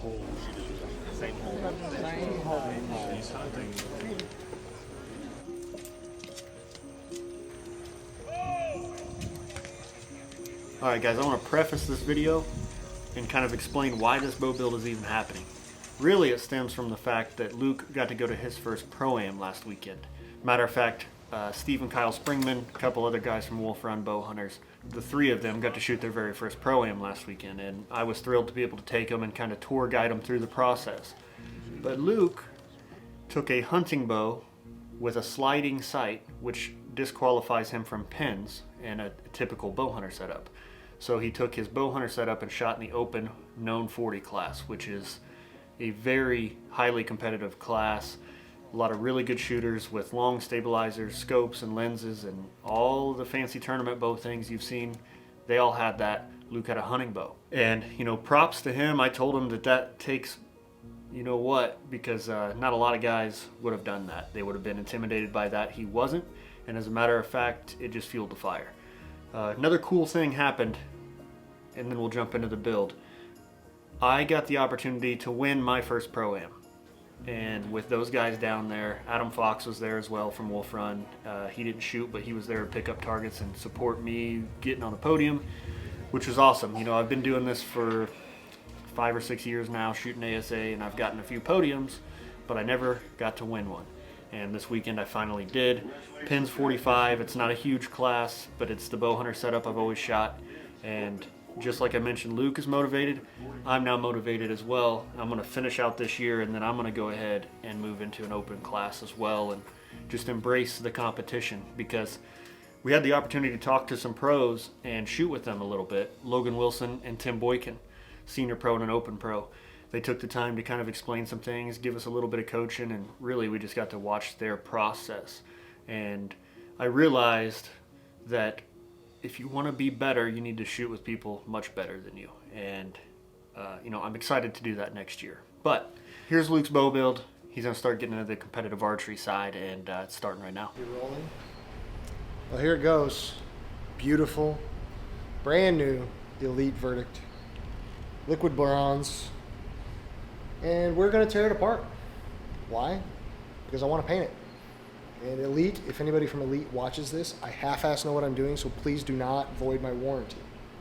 hole. Same hole. He's hunting. Alright guys, I want to preface this video and kind of explain why this bow build is even happening. Really, it stems from the fact that Luke got to go to his first Pro-Am last weekend. Matter of fact, Steve and Kyle Springman, a couple other guys from Wolf Run Bowhunters, the three of them got to shoot their very first Pro-Am last weekend, and I was thrilled to be able to take them and kind of tour guide them through the process. But Luke took a hunting bow with a sliding sight, which disqualifies him from pins and a typical bowhunter setup. So he took his bowhunter setup and shot in the open known 40 class, which is a very highly competitive class. A lot of really good shooters with long stabilizers, scopes, and lenses, and all the fancy tournament bow things you've seen. They all had that. Luke had a hunting bow. And, you know, props to him. I told him that takes, you know what, because not a lot of guys would have done that. They would have been intimidated by that. He wasn't. And as a matter of fact, it just fueled the fire. Another cool thing happened, and then we'll jump into the build. I got the opportunity to win my first Pro-Am. And with those guys down there, Adam Fox was there as well from Wolf Run. He didn't shoot, but he was there to pick up targets and support me getting on the podium, which was awesome. You know, I've been doing this for 5 or 6 years now, shooting ASA, and I've gotten a few podiums, but I never got to win one. And this weekend I finally did. Pins 45, it's not a huge class, but it's the bowhunter setup I've always shot. And just like I mentioned, Luke is motivated. I'm now motivated as well. I'm going to finish out this year, and then I'm going to go ahead and move into an open class as well and just embrace the competition, because we had the opportunity to talk to some pros and shoot with them a little bit. Logan Wilson and Tim Boykin, senior pro and an open pro. They took the time to kind of explain some things, give us a little bit of coaching, and really we just got to watch their process. And I realized that if you want to be better, you need to shoot with people much better than you. And, you know, I'm excited to do that next year. But here's Luke's bow build. He's going to start getting into the competitive archery side, and it's starting right now. You're rolling. Well, here it goes. Beautiful, brand new, elite verdict. Liquid bronze. And we're going to tear it apart. Why? Because I want to paint it. And Elite, if anybody from Elite watches this, I half-ass know what I'm doing, so please do not void my warranty.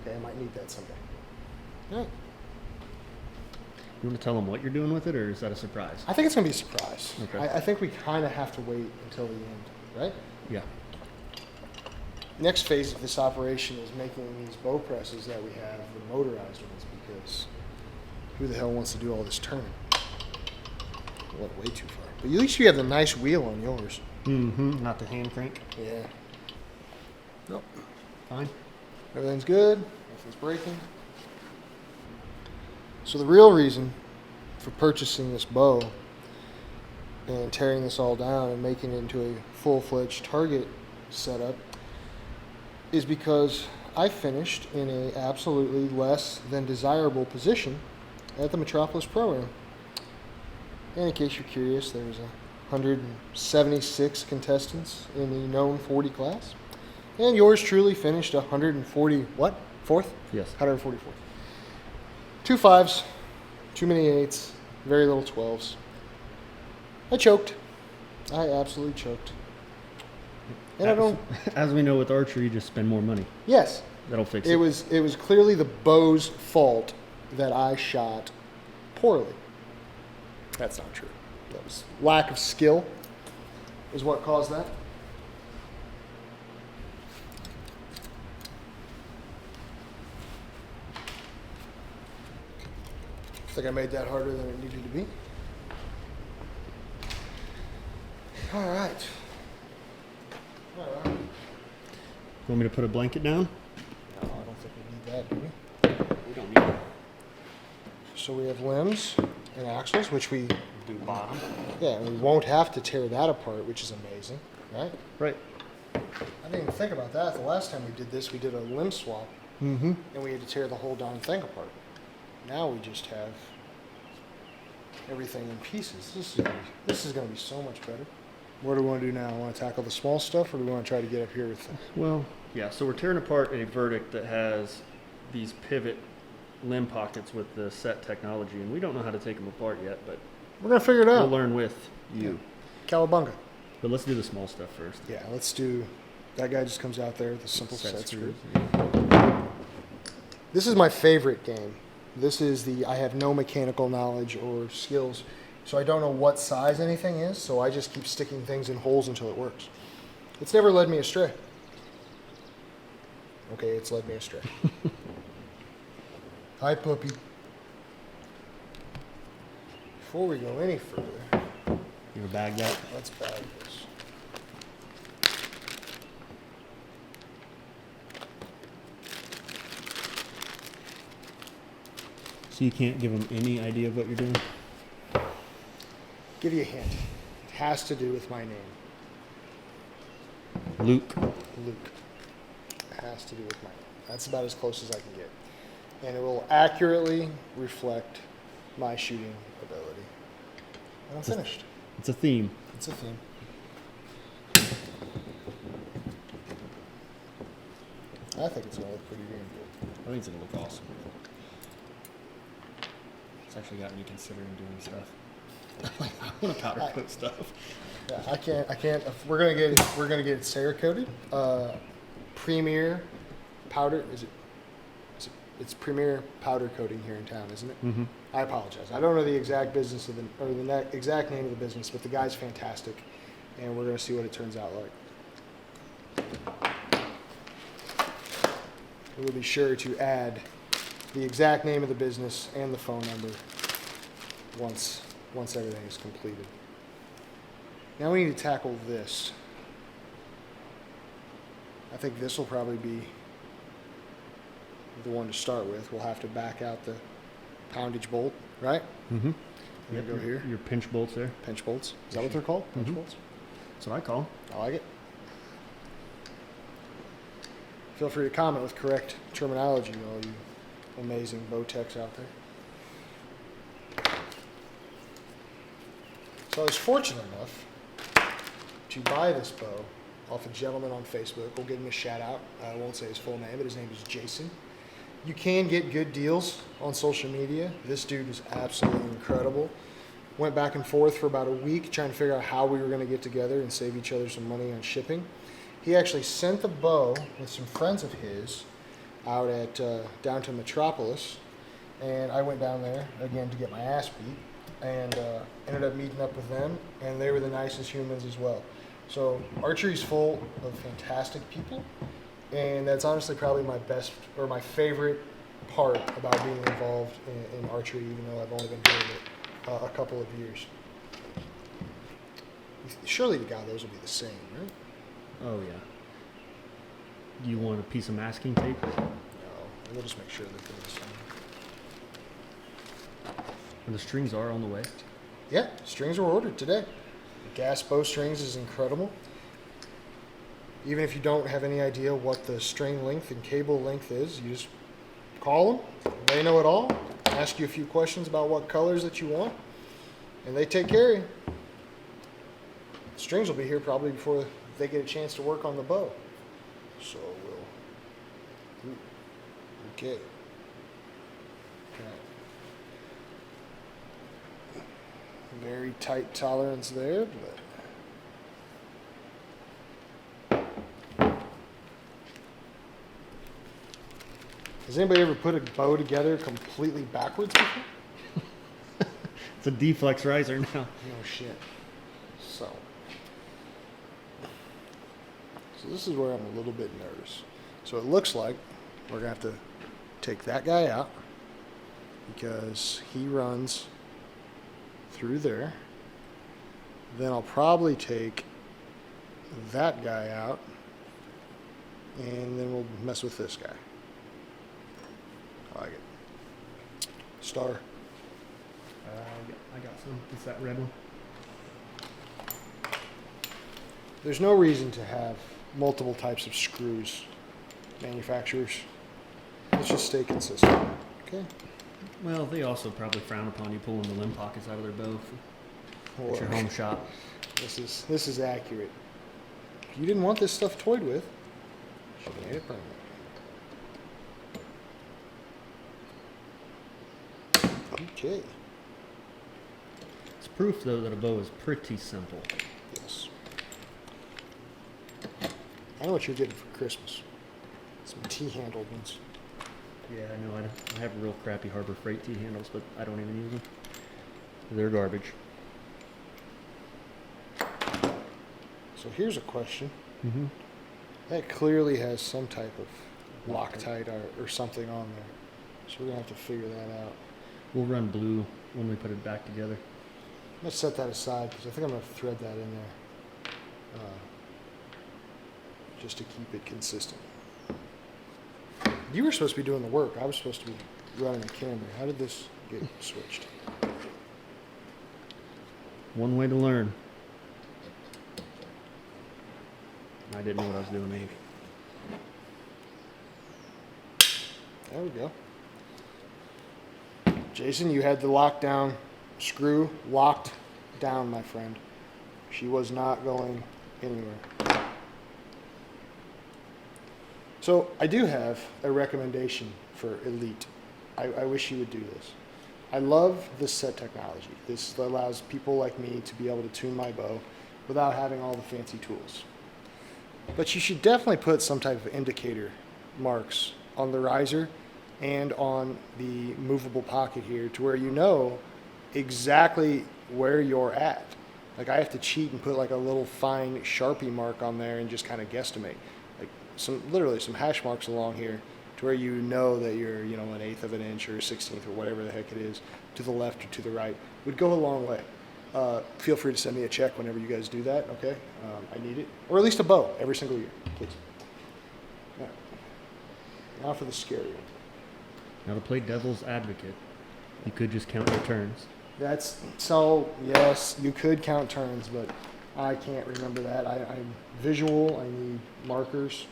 Okay, I might need that someday. All right. You want to tell them what you're doing with it, or is that a surprise? I think it's going to be a surprise. Okay. I think we kind of have to wait until the end, right? Yeah. Next phase of this operation is making these bow presses that we have, the motorized ones, because who the hell wants to do all this turning? I went way too far. But at least you have the nice wheel on yours. Mm-hmm. Not the hand crank. Yeah. Nope. Fine. Everything's good. Nothing's breaking. So the real reason for purchasing this bow and tearing this all down and making it into a full-fledged target setup is because I finished in a absolutely less than desirable position at the Metropolis Pro-Am. And in case you're curious, there was 176 contestants in the known 40 class. And yours truly finished 140, what? Fourth? Yes. 144th. 2 5s, too many 8s, very little 12s. I choked. I absolutely choked. And I don't... As we know with archery, you just spend more money. Yes. That'll fix it. It was clearly the bow's fault that I shot poorly. That's not true. That was lack of skill is what caused that. I think I made that harder than it needed to be. All right. Want me to put a blanket down? No, I don't think we need that, do we? We don't need it. So we have limbs and axles, which we Do bottom. yeah, and we won't have to tear that apart, which is amazing, right? Right. I didn't even think about that. The last time we did this, we did a limb swap, Mm-hmm. and we had to tear the whole darn thing apart. Now we just have everything in pieces. This is going to be so much better. What do we want to do now? Want to tackle the small stuff, or do we want to try to get up here with Well, yeah, so we're tearing apart a verdict that has these pivot limb pockets with the set technology, and we don't know how to take them apart yet, but We're going to figure it out. we'll learn with you. Cowabunga. But let's do the small stuff first. Yeah, let's do... That guy just comes out there with a simple set screw. This is my favorite game. This is the I have no mechanical knowledge or skills, so I don't know what size anything is, so I just keep sticking things in holes until it works. It's never led me astray. Okay, it's led me astray. Hi, puppy. Before we go any further, You ever bag that? let's bag this. So you can't give them any idea of what you're doing? Give you a hint. It has to do with my name, Luke. Luke. It has to do with my name. That's about as close as I can get. And it will accurately reflect my shooting ability. And I'm finished. It's a theme. It's a theme. I think it's going to look pretty damn good. I think it's going to look awesome. It's actually got me considering doing stuff. I want to powder coat stuff. Yeah, I can't. We're gonna get it Cerakoted. Premier powder. It's Premier powder coating here in town, isn't it? Mm-hmm. I apologize. I don't know the exact business of the exact name of the business, but the guy's fantastic, and we're gonna see what it turns out like. We'll be sure to add the exact name of the business and the phone number once everything is completed. Now we need to tackle this. I think this will probably be the one to start with. We'll have to back out the poundage bolt, right? Mm-hmm. Yep, go here. Your pinch bolts there. Pinch bolts. Is that what they're called? Pinch Mhm. bolts? That's what I call them. I like it. Feel free to comment with correct terminology, all you amazing Bowtechs out there. So I was fortunate enough to buy this bow off a gentleman on Facebook. We'll give him a shout out. I won't say his full name, but his name is Jason. You can get good deals on social media. This dude is absolutely incredible. Went back and forth for about a week trying to figure out how we were going to get together and save each other some money on shipping. He actually sent the bow with some friends of his out at down to Metropolis, and I went down there again to get my ass beat, and ended up meeting up with them, and they were the nicest humans as well. So archery's full of fantastic people, and that's honestly probably my best or my favorite part about being involved in archery, even though I've only been doing it a couple of years. Surely the gallows will be the same, right? Oh, yeah. You want a piece of masking tape? No, we'll just make sure that they're the same. And the strings are on the way? Yeah, strings were ordered today. The gas Bowstrings is incredible. Even if you don't have any idea what the string length and cable length is, you just call them. They know it all. Ask you a few questions about what colors that you want, and they take care of you. Strings will be here probably before they get a chance to work on the bow. So we'll... Ooh, okay. Okay. Very tight tolerance there, but... Has anybody ever put a bow together completely backwards before? It's a deflex riser now. No shit. So this is where I'm a little bit nervous. So it looks like we're gonna have to take that guy out because he runs through there. Then I'll probably take that guy out, and then we'll mess with this guy. I like it. Star. I got some. It's that red one. There's no reason to have multiple types of screws, manufacturers. Let's just stay consistent. Okay. Well, they also probably frown upon you pulling the limb pockets out of their bow at your home shop. This is accurate. If you didn't want this stuff toyed with, you should have made it permanent. Okay. It's proof, though, that a bow is pretty simple. Yes. I know what you're getting for Christmas. Some T-handled ones. Yeah, I know. I have real crappy Harbor Freight T-handles, but I don't even use them. They're garbage. So here's a question. Mm-hmm. That clearly has some type of Loctite or something on there. So we're going to have to figure that out. We'll run blue when we put it back together. Let's set that aside because I think I'm going to thread that in there just to keep it consistent. You were supposed to be doing the work. I was supposed to be running the camera. How did this get switched? One way to learn. I didn't know what I was doing either. There we go. Jason, you had the lockdown screw locked down, my friend. She was not going anywhere. So I do have a recommendation for Elite. I wish you would do this. I love this set technology. This allows people like me to be able to tune my bow without having all the fancy tools. But you should definitely put some type of indicator marks on the riser and on the movable pocket here to where you know exactly where you're at. Like I have to cheat and put like a little fine Sharpie mark on there and just kind of guesstimate. Like literally some hash marks along here to where you know that you're, you know, 1/8 of an inch or 1/16 or whatever the heck it is to the left or to the right would go a long way. Feel free to send me a check whenever you guys do that, okay? I need it. Or at least a bow every single year, please. Now for the scary one. Now to play devil's advocate, you could just count your turns. That's, so, yes, you could count turns, but I can't remember that. I'm visual, I need markers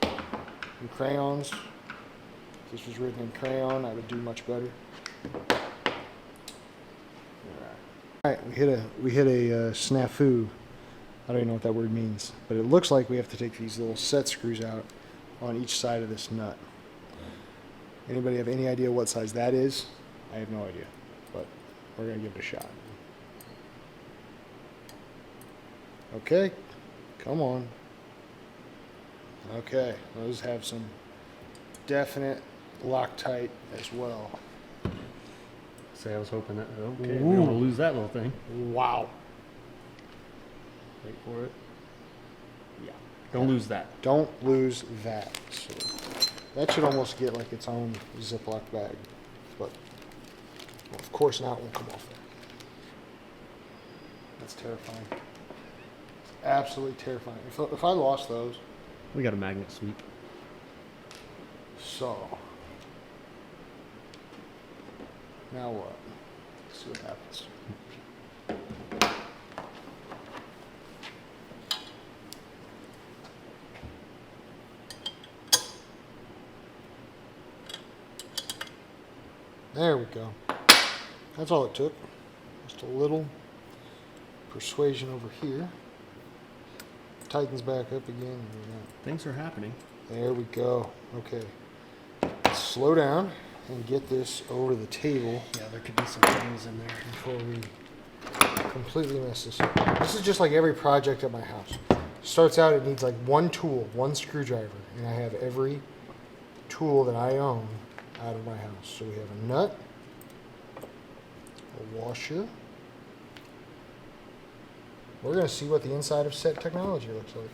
and crayons. If this was written in crayon, I would do much better. All right, we hit a snafu. I don't even know what that word means, but it looks like we have to take these little set screws out on each side of this nut. Anybody have any idea what size that is? I have no idea, but we're gonna give it a shot. Okay, come on. Okay, those have some definite Loctite as well. Say, I was hoping that. Okay, we don't want to lose that little thing. Wow. Wait for it. Yeah. Don't lose that. Don't lose that. So that should almost get like its own Ziploc bag, but well, of course not. Won't come off there. That's terrifying. Absolutely terrifying. If I lost those. We got a magnet sweep. So now what? Let's see what happens. There we go. That's all it took. Just a little persuasion over here. Tightens back up again. Things are happening. There we go. Okay. Slow down and get this over the table. Yeah, there could be some things in there. Before we completely mess this up. This is just like every project at my house. Starts out, it needs like one tool, one screwdriver, and I have every tool that I own out of my house. So we have a nut, a washer. We're going to see what the inside of set technology looks like.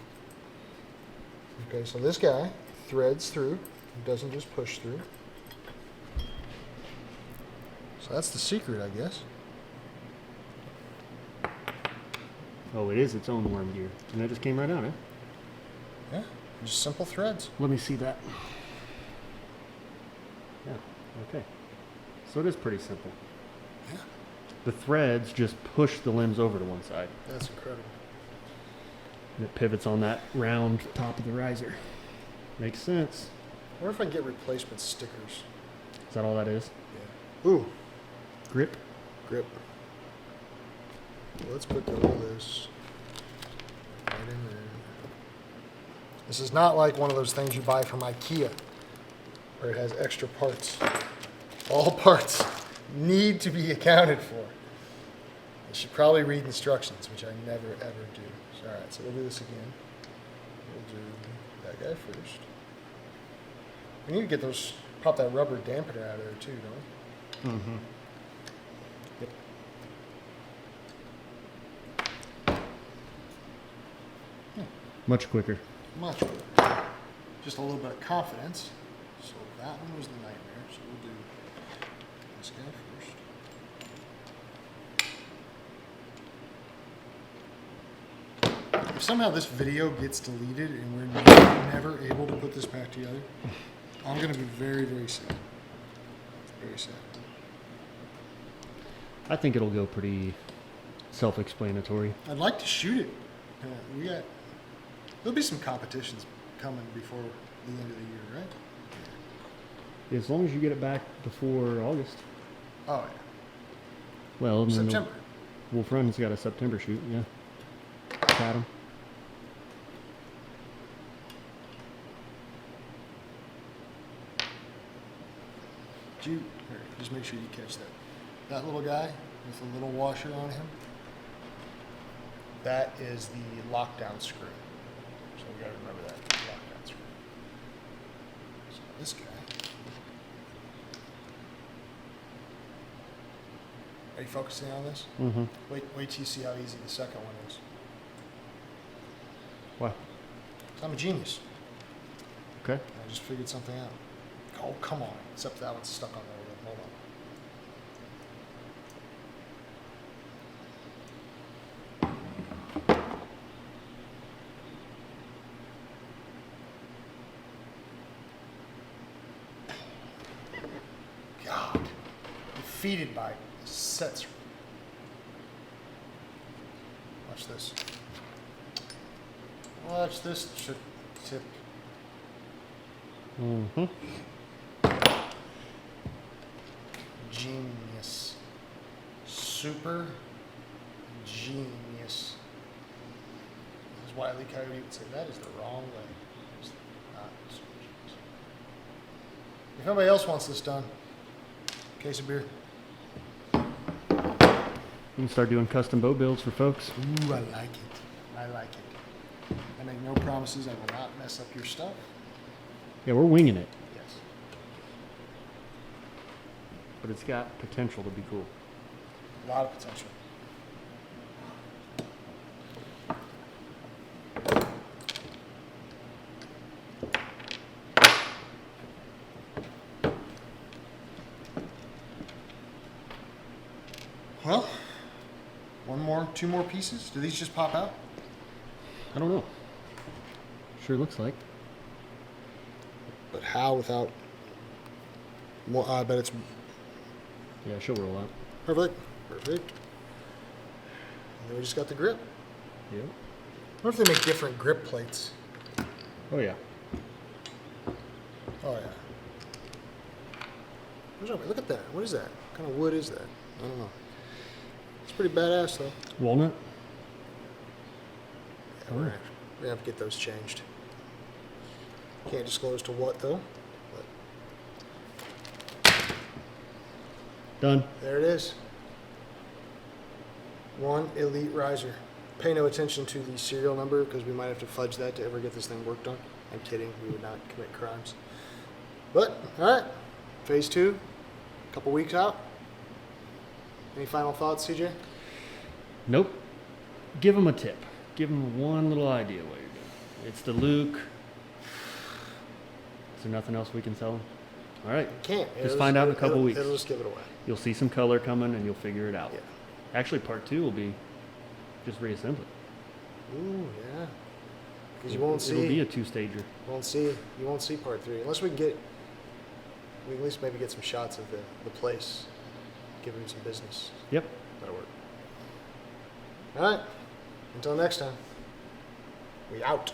Okay, so this guy threads through, doesn't just push through. So that's the secret, I guess. Oh, it is its own worm gear. And that just came right out, eh? Yeah, just simple threads. Let me see that. Yeah, okay. So it is pretty simple. Yeah. The threads just push the limbs over to one side. That's incredible. And it pivots on that round top of the riser. Makes sense. I wonder if I can get replacement stickers. Is that all that is? Yeah. Ooh, Grip? grip. Well, let's put all this right in there. This is not like one of those things you buy from IKEA where it has extra parts. All parts need to be accounted for. You should probably read instructions, which I never ever do. So, all right, so we'll do this again. We'll do that guy first. We need to get those, pop that rubber dampener out of there too, don't we? Mm-hmm. Yep. Much quicker. Much better. Just a little bit of confidence. So that one was the nightmare. So we'll do this guy first. If somehow this video gets deleted and we're never able to put this back together, I'm going to be very, very sad. Very sad. I think it'll go pretty self-explanatory. I'd like to shoot it. There'll be some competitions coming before the end of the year, right? As long as you get it back before August. Oh, yeah. Well, and then September. Wolf Run's got a September shoot, yeah. Got him. Here, just make sure you catch that. That little guy with the little washer on him, that is the lockdown screw. So we gotta remember that, lockdown screw. So this guy. Are you focusing on this? Mm-hmm. Wait till you see how easy the second one is. Why? I'm a genius. Okay. I just figured something out. Oh, come on. Except that one's stuck on there. Hold on. God. Defeated by sets. Watch this. Watch this tip. Mm-hmm. Genius. Super genius. This is Wile E. Coyote would say that is the wrong way. It's not super genius. If anybody else wants this done, case of beer. You can start doing custom bow builds for folks. Ooh, I like it. I like it. I make no promises. I will not mess up your stuff. Yeah, we're winging it, Yes. but it's got potential to be cool. A lot of potential. Well, two more pieces. Do these just pop out? I don't know. Sure looks like. But how without more? I bet it's Yeah, she'll roll out. perfect. And then we just got the grip. Yep. I wonder if they make different grip plates. Oh yeah. Oh yeah. Look at that. What is that? What kind of wood is that? I don't know. It's pretty badass though. Walnut. Yeah, we're gonna have to get those changed. Can't disclose to what though. But Done. there it is. One elite riser. Pay no attention to the serial number because we might have to fudge that to ever get this thing worked on. I'm kidding. We would not commit crimes. But all right, phase 2, a couple weeks out. Any final thoughts, CJ? Nope. Give them a tip. Give them one little idea what you're doing. It's the Luke. Is there nothing else we can sell them? All right. Can't. Just find out in a couple weeks. It'll just give it away. You'll see some color coming and you'll figure it out. Yeah. Actually, part 2 will be just reassemble it. Ooh, yeah. Because you won't see. It'll be a 2-stager. You won't see part 3 unless we can at least maybe get some shots of the place. Give him some business. Yep. That'll work. All right. Until next time. We out.